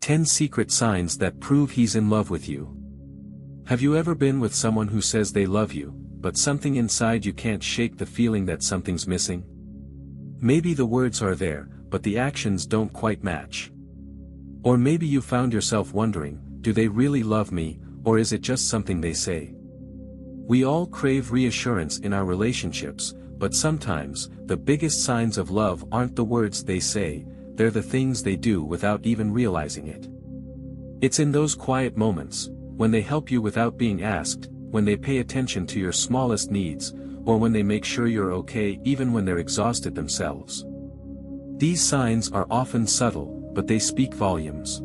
10 secret signs that prove he's in love with you. Have you ever been with someone who says they love you, but something inside you can't shake the feeling that something's missing? Maybe the words are there, but the actions don't quite match. Or maybe you found yourself wondering, do they really love me, or is it just something they say? We all crave reassurance in our relationships, but sometimes, the biggest signs of love aren't the words they say, they're the things they do without even realizing it. It's in those quiet moments, when they help you without being asked, when they pay attention to your smallest needs, or when they make sure you're okay even when they're exhausted themselves. These signs are often subtle, but they speak volumes.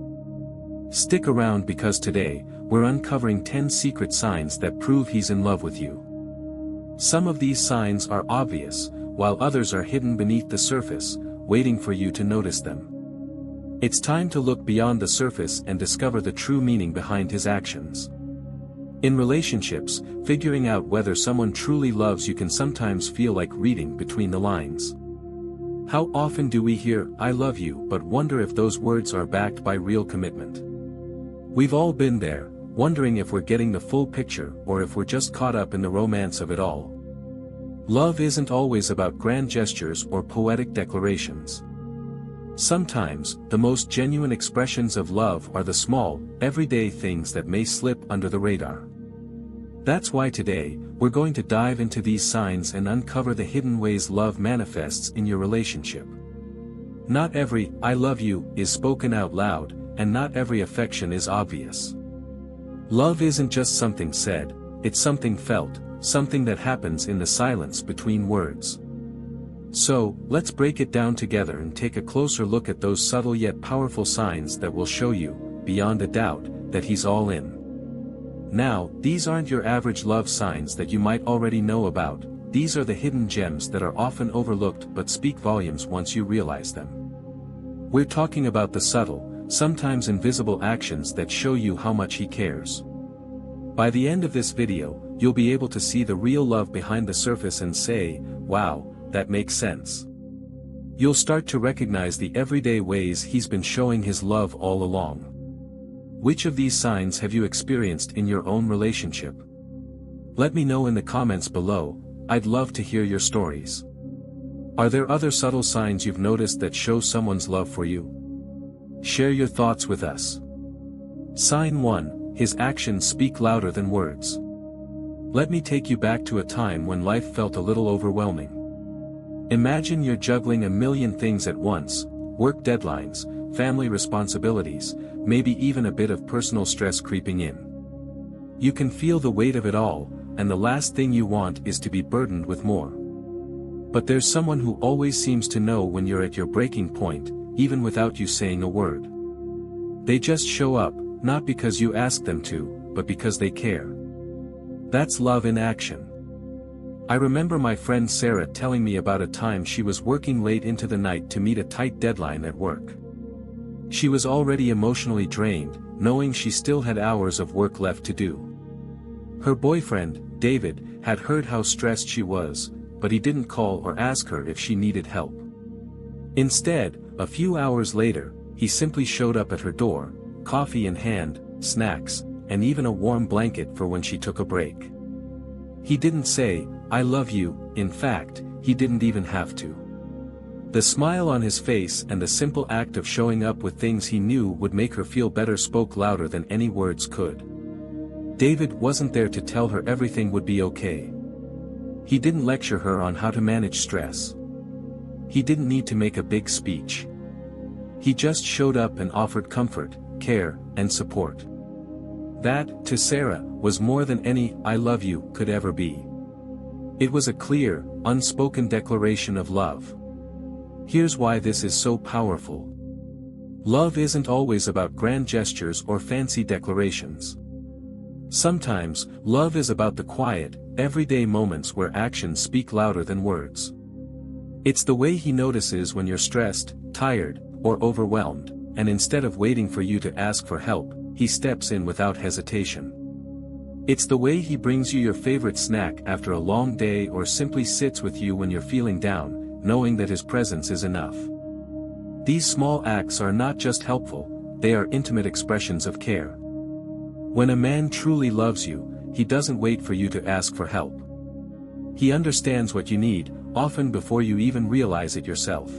Stick around because today, we're uncovering 10 secret signs that prove he's in love with you. Some of these signs are obvious, while others are hidden beneath the surface, waiting for you to notice them. It's time to look beyond the surface and discover the true meaning behind his actions. In relationships, figuring out whether someone truly loves you can sometimes feel like reading between the lines. How often do we hear, "I love you," but wonder if those words are backed by real commitment? We've all been there, wondering if we're getting the full picture or if we're just caught up in the romance of it all. Love isn't always about grand gestures or poetic declarations. Sometimes, the most genuine expressions of love are the small, everyday things that may slip under the radar. That's why today, we're going to dive into these signs and uncover the hidden ways love manifests in your relationship. Not every "I love you" is spoken out loud, and not every affection is obvious. Love isn't just something said, it's something felt, something that happens in the silence between words. So, let's break it down together and take a closer look at those subtle yet powerful signs that will show you, beyond a doubt, that he's all in. Now, these aren't your average love signs that you might already know about, these are the hidden gems that are often overlooked but speak volumes once you realize them. We're talking about the subtle, sometimes invisible actions that show you how much he cares. By the end of this video, you'll be able to see the real love behind the surface and say, "Wow, that makes sense." You'll start to recognize the everyday ways he's been showing his love all along. Which of these signs have you experienced in your own relationship? Let me know in the comments below, I'd love to hear your stories. Are there other subtle signs you've noticed that show someone's love for you? Share your thoughts with us. Sign 1, his actions speak louder than words. Let me take you back to a time when life felt a little overwhelming. Imagine you're juggling a million things at once, work deadlines, family responsibilities, maybe even a bit of personal stress creeping in. You can feel the weight of it all, and the last thing you want is to be burdened with more. But there's someone who always seems to know when you're at your breaking point, even without you saying a word. They just show up, not because you ask them to, but because they care. That's love in action. I remember my friend Sarah telling me about a time she was working late into the night to meet a tight deadline at work. She was already emotionally drained, knowing she still had hours of work left to do. Her boyfriend, David, had heard how stressed she was, but he didn't call or ask her if she needed help. Instead, a few hours later, he simply showed up at her door, coffee in hand, snacks, and even a warm blanket for when she took a break. He didn't say, "I love you," in fact, he didn't even have to. The smile on his face and the simple act of showing up with things he knew would make her feel better spoke louder than any words could. David wasn't there to tell her everything would be okay. He didn't lecture her on how to manage stress. He didn't need to make a big speech. He just showed up and offered comfort, care, and support. That, to Sarah, was more than any "I love you" could ever be. It was a clear, unspoken declaration of love. Here's why this is so powerful. Love isn't always about grand gestures or fancy declarations. Sometimes, love is about the quiet, everyday moments where actions speak louder than words. It's the way he notices when you're stressed, tired, or overwhelmed, and instead of waiting for you to ask for help, he steps in without hesitation. It's the way he brings you your favorite snack after a long day or simply sits with you when you're feeling down, knowing that his presence is enough. These small acts are not just helpful, they are intimate expressions of care. When a man truly loves you, he doesn't wait for you to ask for help. He understands what you need, often before you even realize it yourself.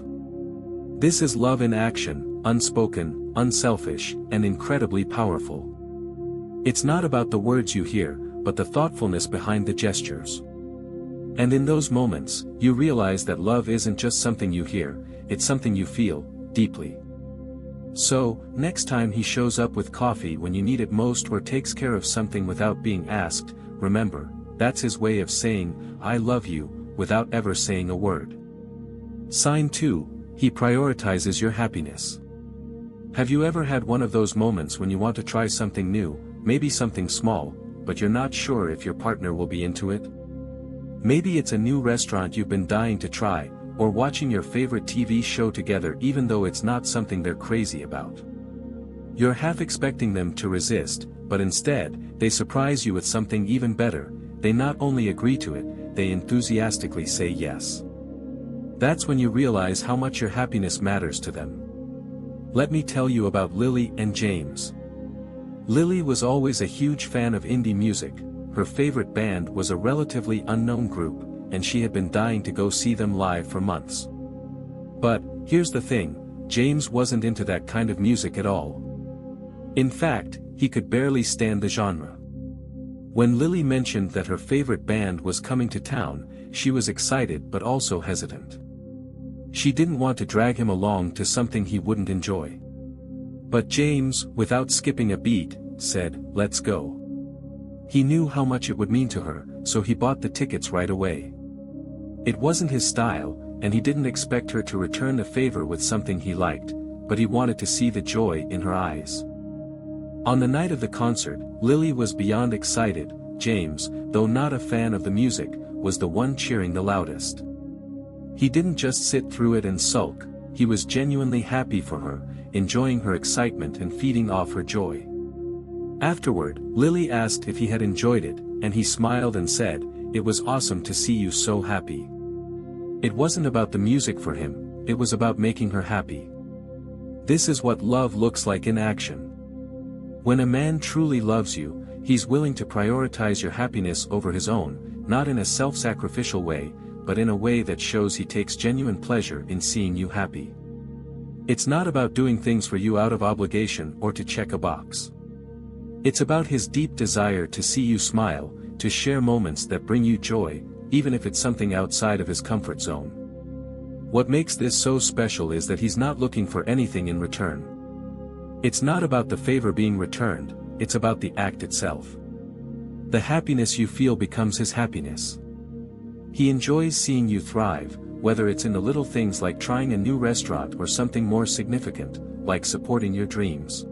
This is love in action, unspoken, unselfish, and incredibly powerful. It's not about the words you hear, but the thoughtfulness behind the gestures. And in those moments, you realize that love isn't just something you hear, it's something you feel, deeply. So, next time he shows up with coffee when you need it most or takes care of something without being asked, remember, that's his way of saying, "I love you," without ever saying a word. Sign 2, he prioritizes your happiness. Have you ever had one of those moments when you want to try something new, maybe something small, but you're not sure if your partner will be into it? Maybe it's a new restaurant you've been dying to try, or watching your favorite TV show together even though it's not something they're crazy about. You're half expecting them to resist, but instead, they surprise you with something even better. They not only agree to it, they enthusiastically say yes. That's when you realize how much your happiness matters to them. Let me tell you about Lily and James. Lily was always a huge fan of indie music. Her favorite band was a relatively unknown group, and she had been dying to go see them live for months. But, here's the thing, James wasn't into that kind of music at all. In fact, he could barely stand the genre. When Lily mentioned that her favorite band was coming to town, she was excited but also hesitant. She didn't want to drag him along to something he wouldn't enjoy. But James, without skipping a beat, said, "Let's go." He knew how much it would mean to her, so he bought the tickets right away. It wasn't his style, and he didn't expect her to return the favor with something he liked, but he wanted to see the joy in her eyes. On the night of the concert, Lily was beyond excited. James, though not a fan of the music, was the one cheering the loudest. He didn't just sit through it and sulk, he was genuinely happy for her, enjoying her excitement and feeding off her joy. Afterward, Lily asked if he had enjoyed it, and he smiled and said, "It was awesome to see you so happy." It wasn't about the music for him, it was about making her happy. This is what love looks like in action. When a man truly loves you, he's willing to prioritize your happiness over his own, not in a self-sacrificial way, but in a way that shows he takes genuine pleasure in seeing you happy. It's not about doing things for you out of obligation or to check a box. It's about his deep desire to see you smile, to share moments that bring you joy, even if it's something outside of his comfort zone. What makes this so special is that he's not looking for anything in return. It's not about the favor being returned, it's about the act itself. The happiness you feel becomes his happiness. He enjoys seeing you thrive, whether it's in the little things like trying a new restaurant or something more significant, like supporting your dreams.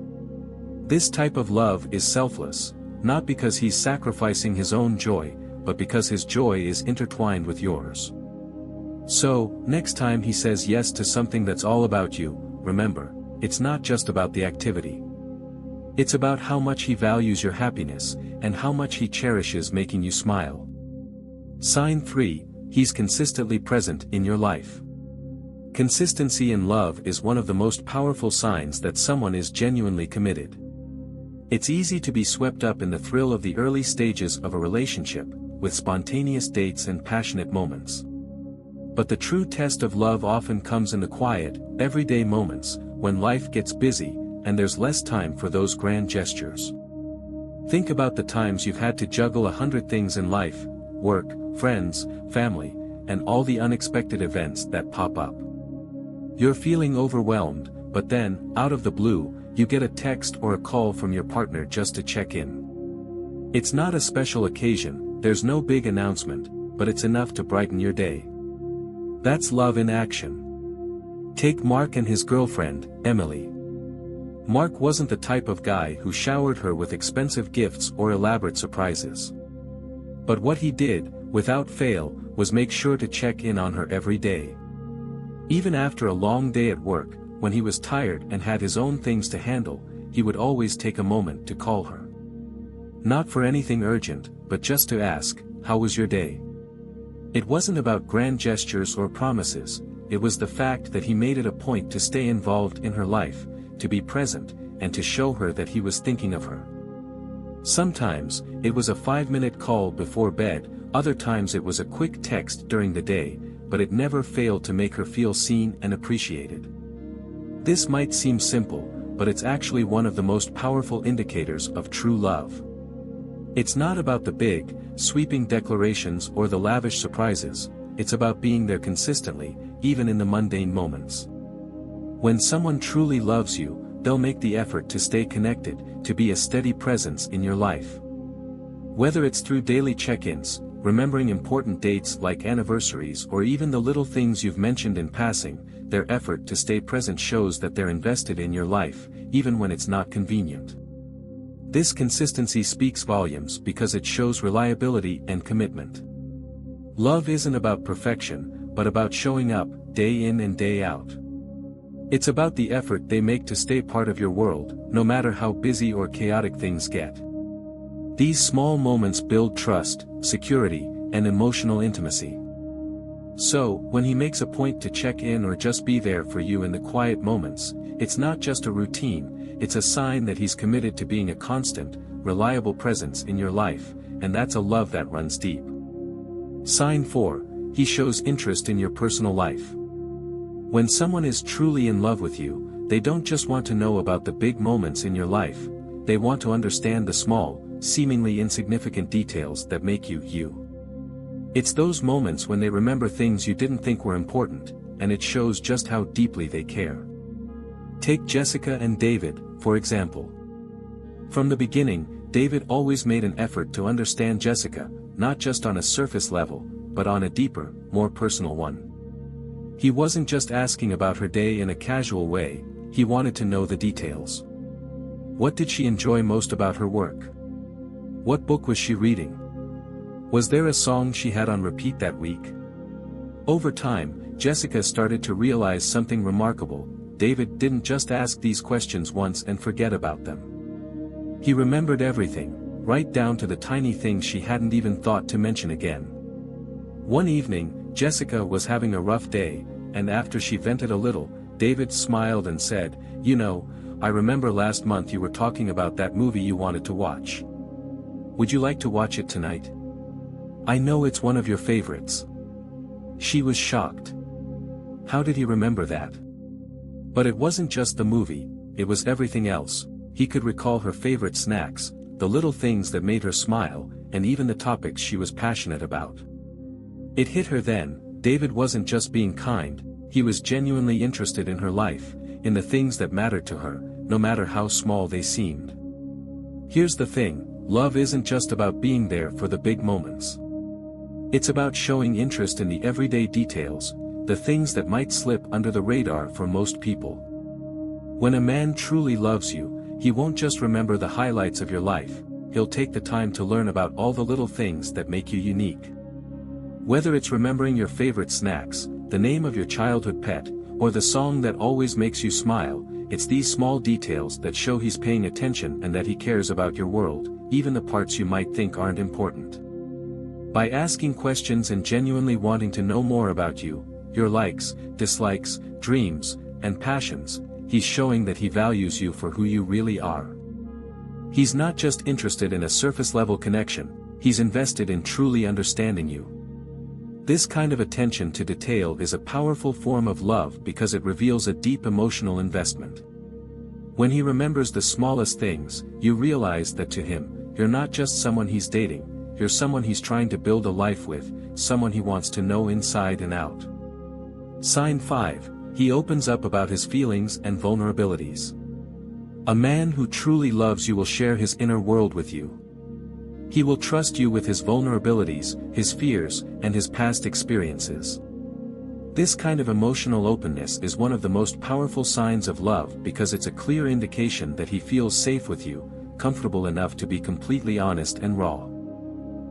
This type of love is selfless, not because he's sacrificing his own joy, but because his joy is intertwined with yours. So, next time he says yes to something that's all about you, remember, it's not just about the activity. It's about how much he values your happiness, and how much he cherishes making you smile. Sign 3, he's consistently present in your life. Consistency in love is one of the most powerful signs that someone is genuinely committed. It's easy to be swept up in the thrill of the early stages of a relationship, with spontaneous dates and passionate moments. But the true test of love often comes in the quiet, everyday moments, when life gets busy, and there's less time for those grand gestures. Think about the times you've had to juggle 100 things in life: work, friends, family, and all the unexpected events that pop up. You're feeling overwhelmed, but then, out of the blue, you get a text or a call from your partner just to check in. It's not a special occasion, there's no big announcement, but it's enough to brighten your day. That's love in action. Take Mark and his girlfriend, Emily. Mark wasn't the type of guy who showered her with expensive gifts or elaborate surprises. But what he did, without fail, was make sure to check in on her every day. Even after a long day at work, when he was tired and had his own things to handle, he would always take a moment to call her. Not for anything urgent, but just to ask, "How was your day?" It wasn't about grand gestures or promises, it was the fact that he made it a point to stay involved in her life, to be present, and to show her that he was thinking of her. Sometimes, it was a 5-minute call before bed, other times it was a quick text during the day, but it never failed to make her feel seen and appreciated. This might seem simple, but it's actually one of the most powerful indicators of true love. It's not about the big, sweeping declarations or the lavish surprises, it's about being there consistently, even in the mundane moments. When someone truly loves you, they'll make the effort to stay connected, to be a steady presence in your life. Whether it's through daily check-ins, remembering important dates like anniversaries, or even the little things you've mentioned in passing, their effort to stay present shows that they're invested in your life, even when it's not convenient. This consistency speaks volumes because it shows reliability and commitment. Love isn't about perfection, but about showing up, day in and day out. It's about the effort they make to stay part of your world, no matter how busy or chaotic things get. These small moments build trust, security, and emotional intimacy. So, when he makes a point to check in or just be there for you in the quiet moments, it's not just a routine, it's a sign that he's committed to being a constant, reliable presence in your life, and that's a love that runs deep. Sign 4, he shows interest in your personal life. When someone is truly in love with you, they don't just want to know about the big moments in your life, they want to understand the small, seemingly insignificant details that make you you. It's those moments when they remember things you didn't think were important, and it shows just how deeply they care. Take Jessica and David, for example. From the beginning, David always made an effort to understand Jessica, not just on a surface level, but on a deeper, more personal one. He wasn't just asking about her day in a casual way, he wanted to know the details. What did she enjoy most about her work? What book was she reading? Was there a song she had on repeat that week? Over time, Jessica started to realize something remarkable. David didn't just ask these questions once and forget about them. He remembered everything, right down to the tiny things she hadn't even thought to mention again. One evening, Jessica was having a rough day, and after she vented a little, David smiled and said, "You know, I remember last month you were talking about that movie you wanted to watch. Would you like to watch it tonight? I know it's one of your favorites." She was shocked. How did he remember that? But it wasn't just the movie, it was everything else. He could recall her favorite snacks, the little things that made her smile, and even the topics she was passionate about. It hit her then, David wasn't just being kind, he was genuinely interested in her life, in the things that mattered to her, no matter how small they seemed. Here's the thing, love isn't just about being there for the big moments. It's about showing interest in the everyday details, the things that might slip under the radar for most people. When a man truly loves you, he won't just remember the highlights of your life, he'll take the time to learn about all the little things that make you unique. Whether it's remembering your favorite snacks, the name of your childhood pet, or the song that always makes you smile, it's these small details that show he's paying attention and that he cares about your world, even the parts you might think aren't important. By asking questions and genuinely wanting to know more about you, your likes, dislikes, dreams, and passions, he's showing that he values you for who you really are. He's not just interested in a surface-level connection, he's invested in truly understanding you. This kind of attention to detail is a powerful form of love because it reveals a deep emotional investment. When he remembers the smallest things, you realize that to him, you're not just someone he's dating, you're someone he's trying to build a life with, someone he wants to know inside and out. Sign 5, he opens up about his feelings and vulnerabilities. A man who truly loves you will share his inner world with you. He will trust you with his vulnerabilities, his fears, and his past experiences. This kind of emotional openness is one of the most powerful signs of love because it's a clear indication that he feels safe with you, comfortable enough to be completely honest and raw.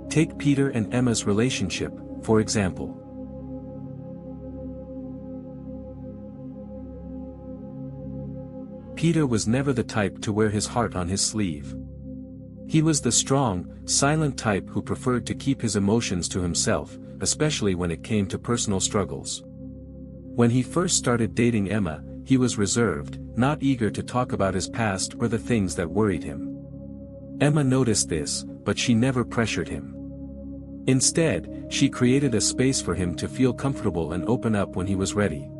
Take Peter and Emma's relationship, for example. Peter was never the type to wear his heart on his sleeve. He was the strong, silent type who preferred to keep his emotions to himself, especially when it came to personal struggles. When he first started dating Emma, he he was reserved, not eager to talk about his past or the things that worried him. Emma noticed this, but she never pressured him. Instead, she created a space for him to feel comfortable and open up when he was ready.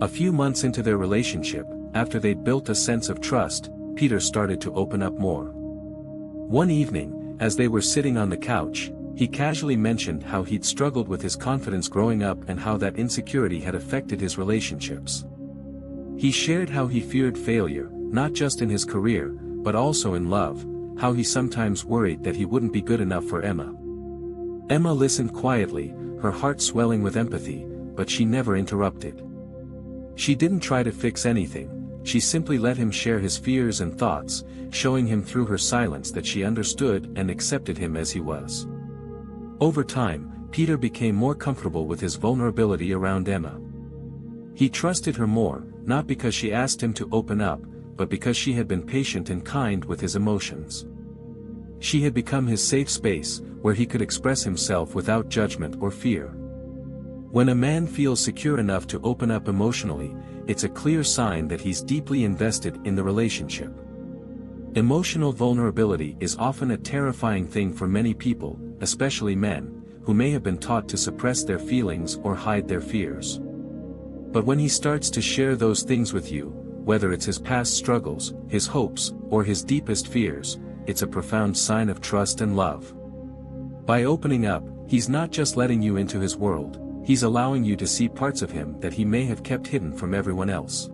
A few months into their relationship, after they'd built a sense of trust, Peter started to open up more. One evening, as they were sitting on the couch, he casually mentioned how he'd struggled with his confidence growing up and how that insecurity had affected his relationships. He shared how he feared failure, not just in his career, but also in love, how he sometimes worried that he wouldn't be good enough for Emma. Emma listened quietly, her heart swelling with empathy, but she never interrupted. She didn't try to fix anything, she simply let him share his fears and thoughts, showing him through her silence that she understood and accepted him as he was. Over time, Peter became more comfortable with his vulnerability around Emma. He trusted her more, not because she asked him to open up, but because she had been patient and kind with his emotions. She had become his safe space, where he could express himself without judgment or fear. When a man feels secure enough to open up emotionally, it's a clear sign that he's deeply invested in the relationship. Emotional vulnerability is often a terrifying thing for many people, especially men, who may have been taught to suppress their feelings or hide their fears. But when he starts to share those things with you, whether it's his past struggles, his hopes, or his deepest fears, it's a profound sign of trust and love. By opening up, he's not just letting you into his world, he's allowing you to see parts of him that he may have kept hidden from everyone else.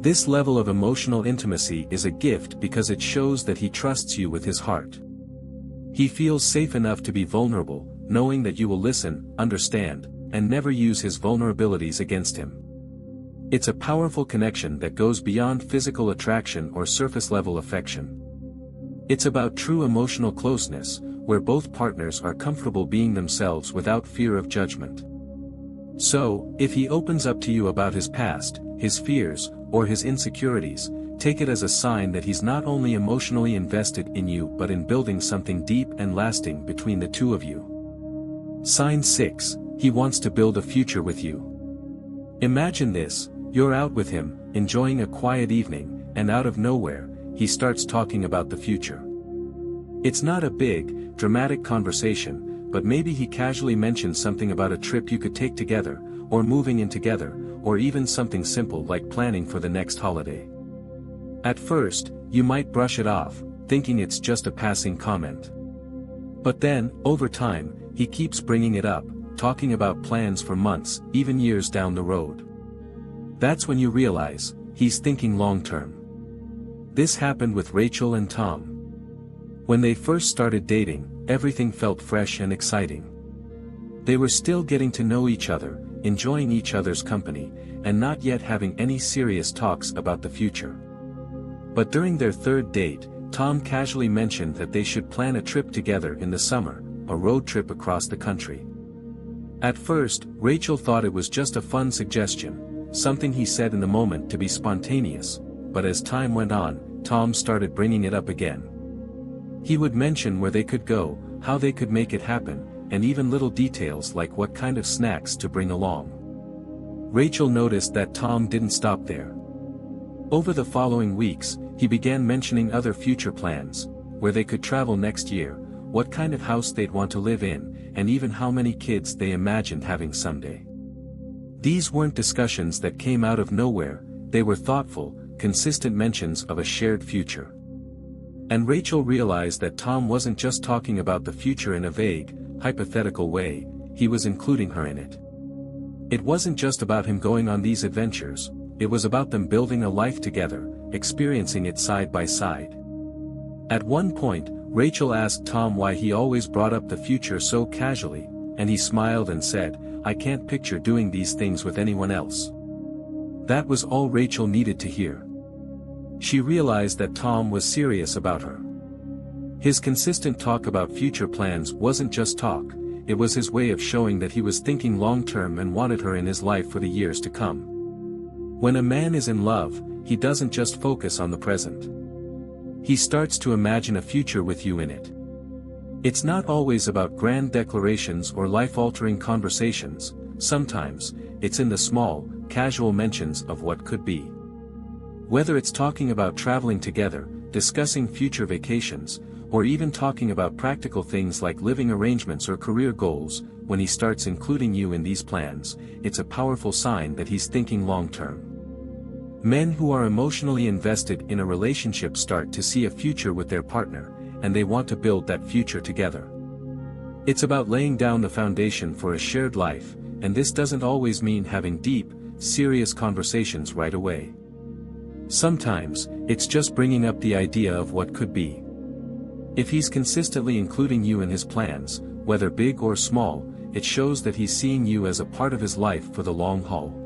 This level of emotional intimacy is a gift because it shows that he trusts you with his heart. He feels safe enough to be vulnerable, knowing that you will listen, understand, and never use his vulnerabilities against him. It's a powerful connection that goes beyond physical attraction or surface-level affection. It's about true emotional closeness, where both partners are comfortable being themselves without fear of judgment. So, if he opens up to you about his past, his fears, or his insecurities, take it as a sign that he's not only emotionally invested in you but in building something deep and lasting between the two of you. Sign 6, he wants to build a future with you. Imagine this, you're out with him, enjoying a quiet evening, and out of nowhere, he starts talking about the future. It's not a big, dramatic conversation, but maybe he casually mentions something about a trip you could take together, or moving in together, or even something simple like planning for the next holiday. At first, you might brush it off, thinking it's just a passing comment. But then, over time, he keeps bringing it up, talking about plans for months, even years down the road. That's when you realize, he's thinking long-term. This happened with Rachel and Tom. When they first started dating, everything felt fresh and exciting. They were still getting to know each other, enjoying each other's company, and not yet having any serious talks about the future. But during their third date, Tom casually mentioned that they should plan a trip together in the summer, a road trip across the country. At first, Rachel thought it was just a fun suggestion, something he said in the moment to be spontaneous, but as time went on, Tom started bringing it up again. He would mention where they could go, how they could make it happen, and even little details like what kind of snacks to bring along. Rachel noticed that Tom didn't stop there. Over the following weeks, he began mentioning other future plans, where they could travel next year, what kind of house they'd want to live in, and even how many kids they imagined having someday. These weren't discussions that came out of nowhere, they were thoughtful, consistent mentions of a shared future. And Rachel realized that Tom wasn't just talking about the future in a vague, hypothetical way, he was including her in it. It wasn't just about him going on these adventures, it was about them building a life together, experiencing it side by side. At one point, Rachel asked Tom why he always brought up the future so casually, and he smiled and said, "I can't picture doing these things with anyone else." That was all Rachel needed to hear. She realized that Tom was serious about her. His consistent talk about future plans wasn't just talk, it was his way of showing that he was thinking long-term and wanted her in his life for the years to come. When a man is in love, he doesn't just focus on the present. He starts to imagine a future with you in it. It's not always about grand declarations or life-altering conversations, sometimes, it's in the small, casual mentions of what could be. Whether it's talking about traveling together, discussing future vacations, or even talking about practical things like living arrangements or career goals, when he starts including you in these plans, it's a powerful sign that he's thinking long-term. Men who are emotionally invested in a relationship start to see a future with their partner, and they want to build that future together. It's about laying down the foundation for a shared life, and this doesn't always mean having deep, serious conversations right away. Sometimes, it's just bringing up the idea of what could be. If he's consistently including you in his plans, whether big or small, it shows that he's seeing you as a part of his life for the long haul.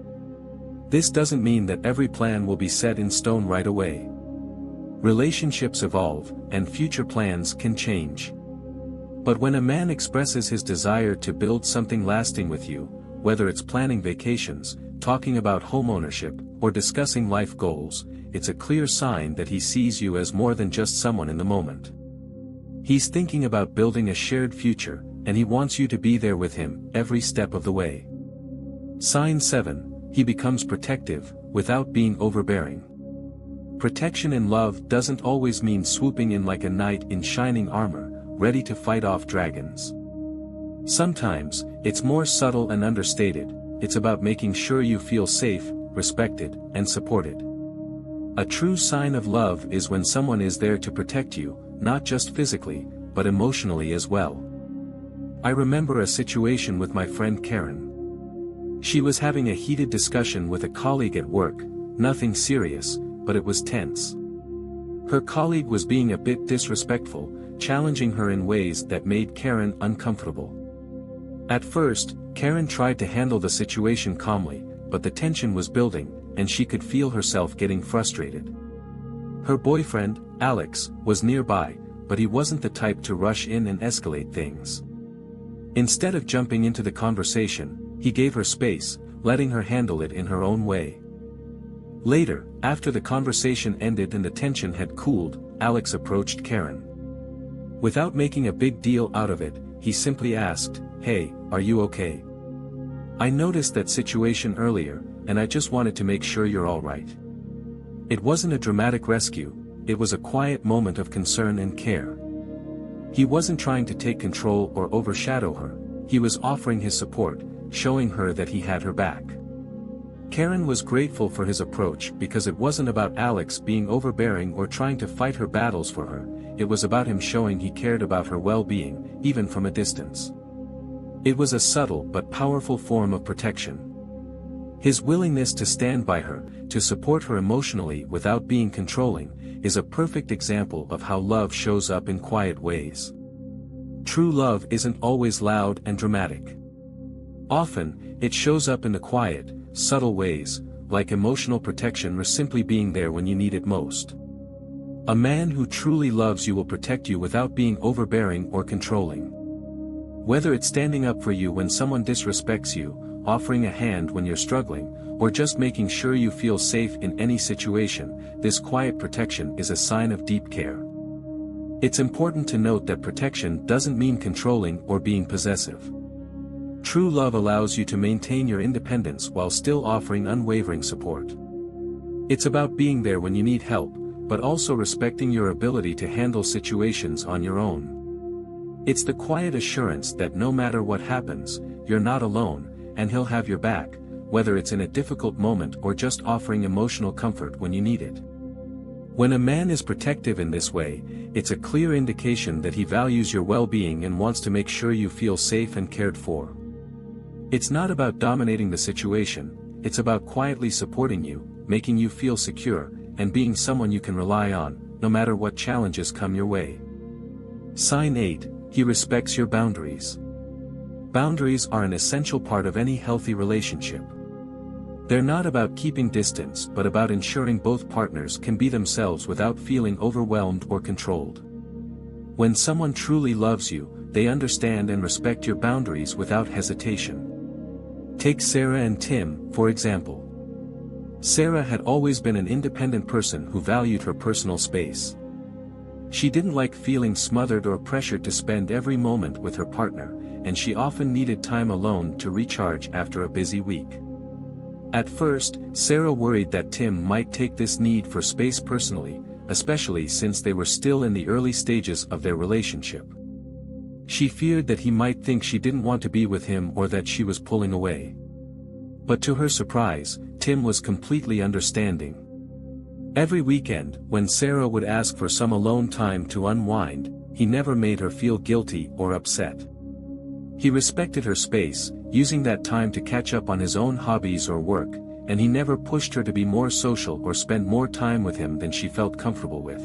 This doesn't mean that every plan will be set in stone right away. Relationships evolve, and future plans can change. But when a man expresses his desire to build something lasting with you, whether it's planning vacations, talking about homeownership, or discussing life goals, it's a clear sign that he sees you as more than just someone in the moment. He's thinking about building a shared future, and he wants you to be there with him every step of the way. Sign 7, he becomes protective, without being overbearing. Protection in love doesn't always mean swooping in like a knight in shining armor, ready to fight off dragons. Sometimes, it's more subtle and understated. It's about making sure you feel safe, respected, and supported. A true sign of love is when someone is there to protect you, not just physically, but emotionally as well. I remember a situation with my friend Karen. She was having a heated discussion with a colleague at work, nothing serious, but it was tense. Her colleague was being a bit disrespectful, challenging her in ways that made Karen uncomfortable. At first, Karen tried to handle the situation calmly, but the tension was building, and she could feel herself getting frustrated. Her boyfriend, Alex, was nearby, but he wasn't the type to rush in and escalate things. Instead of jumping into the conversation, he gave her space, letting her handle it in her own way. Later, after the conversation ended and the tension had cooled, Alex approached Karen. Without making a big deal out of it, he simply asked, "Hey, are you okay? I noticed that situation earlier, and I just wanted to make sure you're all right." It wasn't a dramatic rescue, it was a quiet moment of concern and care. He wasn't trying to take control or overshadow her, he was offering his support, showing her that he had her back. Karen was grateful for his approach because it wasn't about Alex being overbearing or trying to fight her battles for her, it was about him showing he cared about her well-being, even from a distance. It was a subtle but powerful form of protection. His willingness to stand by her, to support her emotionally without being controlling, is a perfect example of how love shows up in quiet ways. True love isn't always loud and dramatic. Often, it shows up in the quiet, subtle ways, like emotional protection or simply being there when you need it most. A man who truly loves you will protect you without being overbearing or controlling. Whether it's standing up for you when someone disrespects you, offering a hand when you're struggling, or just making sure you feel safe in any situation, this quiet protection is a sign of deep care. It's important to note that protection doesn't mean controlling or being possessive. True love allows you to maintain your independence while still offering unwavering support. It's about being there when you need help, but also respecting your ability to handle situations on your own. It's the quiet assurance that no matter what happens, you're not alone, and he'll have your back, whether it's in a difficult moment or just offering emotional comfort when you need it. When a man is protective in this way, it's a clear indication that he values your well-being and wants to make sure you feel safe and cared for. It's not about dominating the situation, it's about quietly supporting you, making you feel secure, and being someone you can rely on, no matter what challenges come your way. Sign 8, he respects your boundaries. Boundaries are an essential part of any healthy relationship. They're not about keeping distance but about ensuring both partners can be themselves without feeling overwhelmed or controlled. When someone truly loves you, they understand and respect your boundaries without hesitation. Take Sarah and Tim, for example. Sarah had always been an independent person who valued her personal space. She didn't like feeling smothered or pressured to spend every moment with her partner, and she often needed time alone to recharge after a busy week. At first, Sarah worried that Tim might take this need for space personally, especially since they were still in the early stages of their relationship. She feared that he might think she didn't want to be with him or that she was pulling away. But to her surprise, Tim was completely understanding. Every weekend, when Sarah would ask for some alone time to unwind, he never made her feel guilty or upset. He respected her space, using that time to catch up on his own hobbies or work, and he never pushed her to be more social or spend more time with him than she felt comfortable with.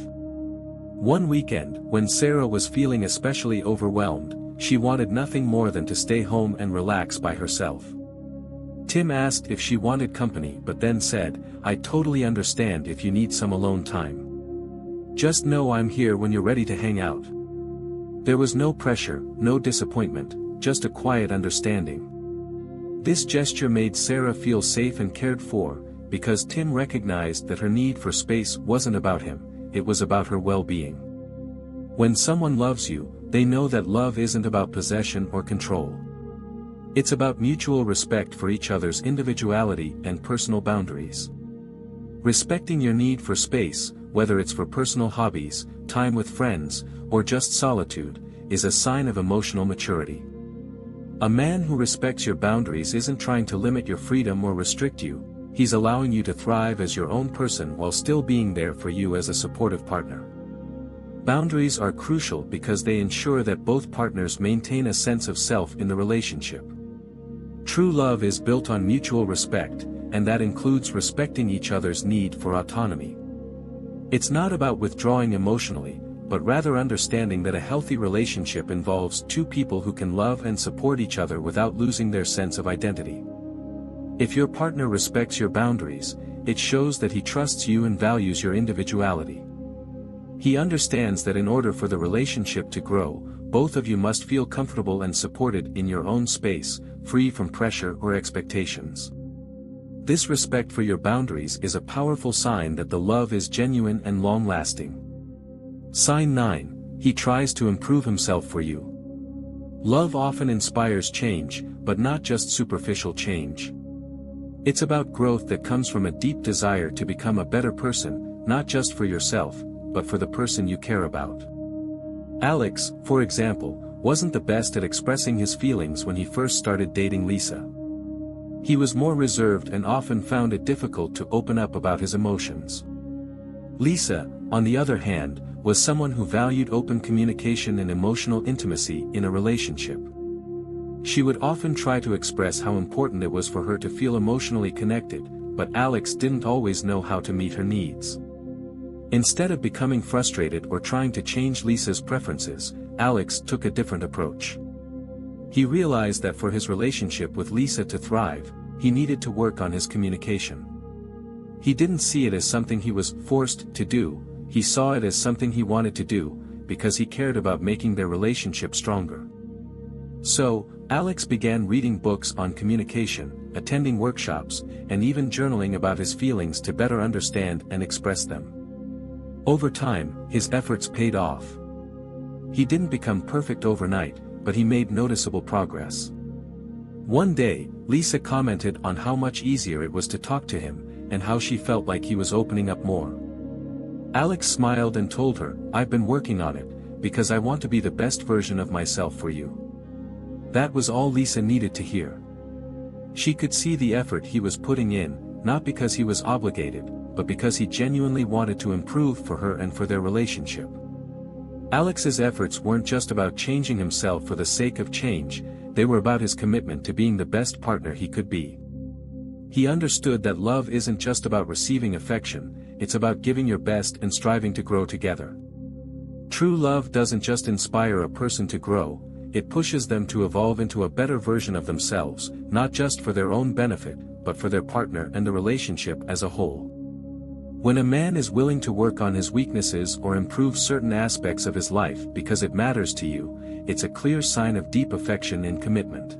One weekend, when Sarah was feeling especially overwhelmed, she wanted nothing more than to stay home and relax by herself. Tim asked if she wanted company but then said, "I totally understand if you need some alone time. Just know I'm here when you're ready to hang out." There was no pressure, no disappointment, just a quiet understanding. This gesture made Sarah feel safe and cared for, because Tim recognized that her need for space wasn't about him, it was about her well-being. When someone loves you, they know that love isn't about possession or control. It's about mutual respect for each other's individuality and personal boundaries. Respecting your need for space, whether it's for personal hobbies, time with friends, or just solitude, is a sign of emotional maturity. A man who respects your boundaries isn't trying to limit your freedom or restrict you, he's allowing you to thrive as your own person while still being there for you as a supportive partner. Boundaries are crucial because they ensure that both partners maintain a sense of self in the relationship. True love is built on mutual respect, and that includes respecting each other's need for autonomy. It's not about withdrawing emotionally, but rather understanding that a healthy relationship involves two people who can love and support each other without losing their sense of identity. If your partner respects your boundaries, it shows that he trusts you and values your individuality. He understands that in order for the relationship to grow, both of you must feel comfortable and supported in your own space, free from pressure or expectations. This respect for your boundaries is a powerful sign that the love is genuine and long-lasting. Sign 9, he tries to improve himself for you. Love often inspires change, but not just superficial change. It's about growth that comes from a deep desire to become a better person, not just for yourself, but for the person you care about. Alex, for example, wasn't the best at expressing his feelings when he first started dating Lisa. He was more reserved and often found it difficult to open up about his emotions. Lisa, on the other hand, was someone who valued open communication and emotional intimacy in a relationship. She would often try to express how important it was for her to feel emotionally connected, but Alex didn't always know how to meet her needs. Instead of becoming frustrated or trying to change Lisa's preferences, Alex took a different approach. He realized that for his relationship with Lisa to thrive, he needed to work on his communication. He didn't see it as something he was forced to do, he saw it as something he wanted to do, because he cared about making their relationship stronger. So, Alex began reading books on communication, attending workshops, and even journaling about his feelings to better understand and express them. Over time, his efforts paid off. He didn't become perfect overnight, but he made noticeable progress. One day, Lisa commented on how much easier it was to talk to him, and how she felt like he was opening up more. Alex smiled and told her, "I've been working on it, because I want to be the best version of myself for you." That was all Lisa needed to hear. She could see the effort he was putting in, not because he was obligated, but because he genuinely wanted to improve for her and for their relationship. Alex's efforts weren't just about changing himself for the sake of change, they were about his commitment to being the best partner he could be. He understood that love isn't just about receiving affection, it's about giving your best and striving to grow together. True love doesn't just inspire a person to grow, it pushes them to evolve into a better version of themselves, not just for their own benefit, but for their partner and the relationship as a whole. When a man is willing to work on his weaknesses or improve certain aspects of his life because it matters to you, it's a clear sign of deep affection and commitment.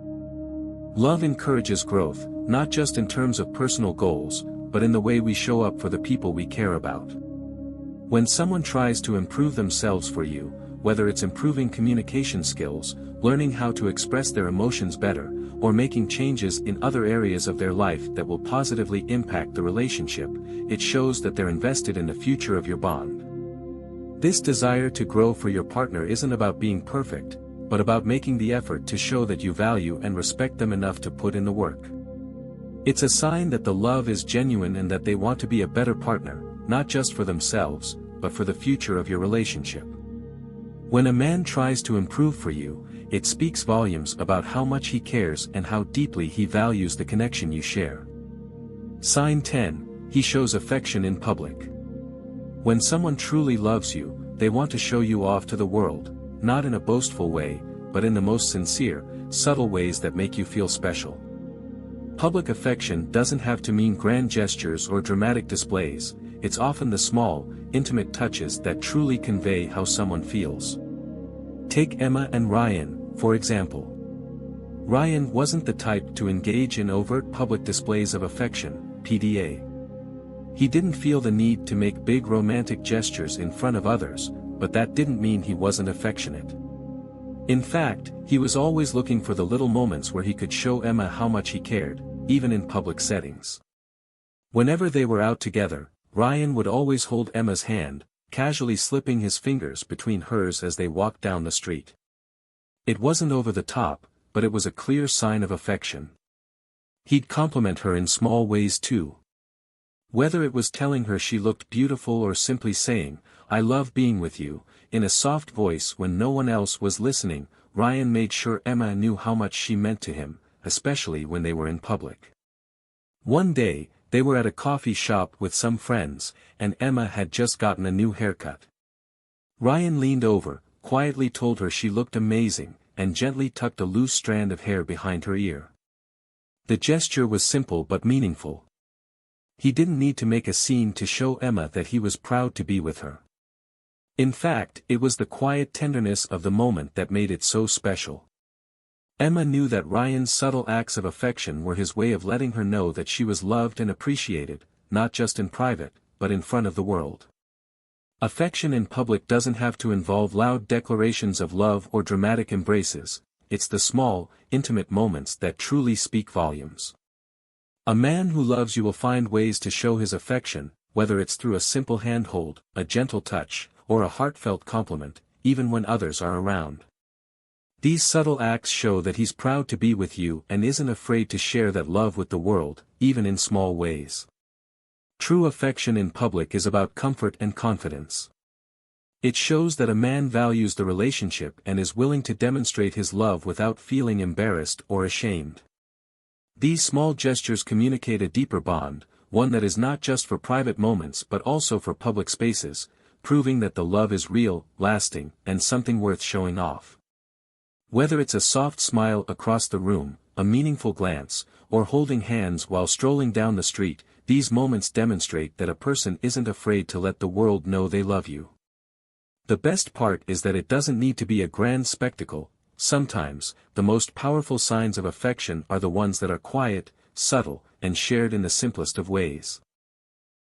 Love encourages growth, not just in terms of personal goals, but in the way we show up for the people we care about. When someone tries to improve themselves for you, whether it's improving communication skills, learning how to express their emotions better, or making changes in other areas of their life that will positively impact the relationship, it shows that they're invested in the future of your bond. This desire to grow for your partner isn't about being perfect, but about making the effort to show that you value and respect them enough to put in the work. It's a sign that the love is genuine and that they want to be a better partner, not just for themselves, but for the future of your relationship. When a man tries to improve for you, it speaks volumes about how much he cares and how deeply he values the connection you share. Sign 10, he shows affection in public. When someone truly loves you, they want to show you off to the world, not in a boastful way, but in the most sincere, subtle ways that make you feel special. Public affection doesn't have to mean grand gestures or dramatic displays, it's often the small, intimate touches that truly convey how someone feels. Take Emma and Ryan, for example. Ryan wasn't the type to engage in overt public displays of affection, PDA. He didn't feel the need to make big romantic gestures in front of others, but that didn't mean he wasn't affectionate. In fact, he was always looking for the little moments where he could show Emma how much he cared, even in public settings. Whenever they were out together, Ryan would always hold Emma's hand, casually slipping his fingers between hers as they walked down the street. It wasn't over the top, but it was a clear sign of affection. He'd compliment her in small ways too. Whether it was telling her she looked beautiful or simply saying, "I love being with you," in a soft voice when no one else was listening, Ryan made sure Emma knew how much she meant to him, especially when they were in public. One day, they were at a coffee shop with some friends, and Emma had just gotten a new haircut. Ryan leaned over, quietly told her she looked amazing, and gently tucked a loose strand of hair behind her ear. The gesture was simple but meaningful. He didn't need to make a scene to show Emma that he was proud to be with her. In fact, it was the quiet tenderness of the moment that made it so special. Emma knew that Ryan's subtle acts of affection were his way of letting her know that she was loved and appreciated, not just in private, but in front of the world. Affection in public doesn't have to involve loud declarations of love or dramatic embraces, it's the small, intimate moments that truly speak volumes. A man who loves you will find ways to show his affection, whether it's through a simple handhold, a gentle touch, or a heartfelt compliment, even when others are around. These subtle acts show that he's proud to be with you and isn't afraid to share that love with the world, even in small ways. True affection in public is about comfort and confidence. It shows that a man values the relationship and is willing to demonstrate his love without feeling embarrassed or ashamed. These small gestures communicate a deeper bond, one that is not just for private moments but also for public spaces, proving that the love is real, lasting, and something worth showing off. Whether it's a soft smile across the room, a meaningful glance, or holding hands while strolling down the street, these moments demonstrate that a person isn't afraid to let the world know they love you. The best part is that it doesn't need to be a grand spectacle. Sometimes, the most powerful signs of affection are the ones that are quiet, subtle, and shared in the simplest of ways.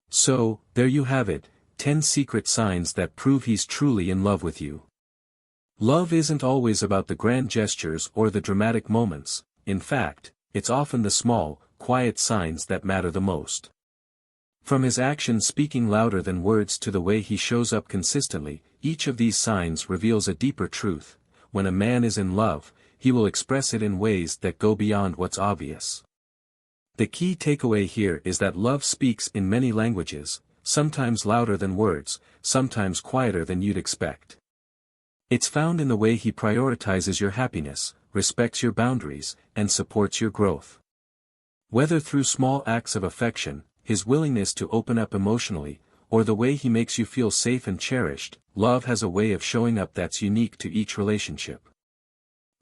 So, there you have it, 10 secret signs that prove he's truly in love with you. Love isn't always about the grand gestures or the dramatic moments, in fact, it's often the small, quiet signs that matter the most. From his actions speaking louder than words to the way he shows up consistently, each of these signs reveals a deeper truth. When a man is in love, he will express it in ways that go beyond what's obvious. The key takeaway here is that love speaks in many languages, sometimes louder than words, sometimes quieter than you'd expect. It's found in the way he prioritizes your happiness, respects your boundaries, and supports your growth. Whether through small acts of affection, his willingness to open up emotionally, or the way he makes you feel safe and cherished, love has a way of showing up that's unique to each relationship.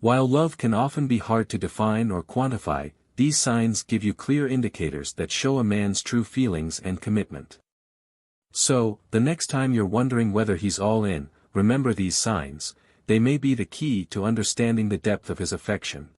While love can often be hard to define or quantify, these signs give you clear indicators that show a man's true feelings and commitment. So, the next time you're wondering whether he's all in, remember these signs, they may be the key to understanding the depth of his affection.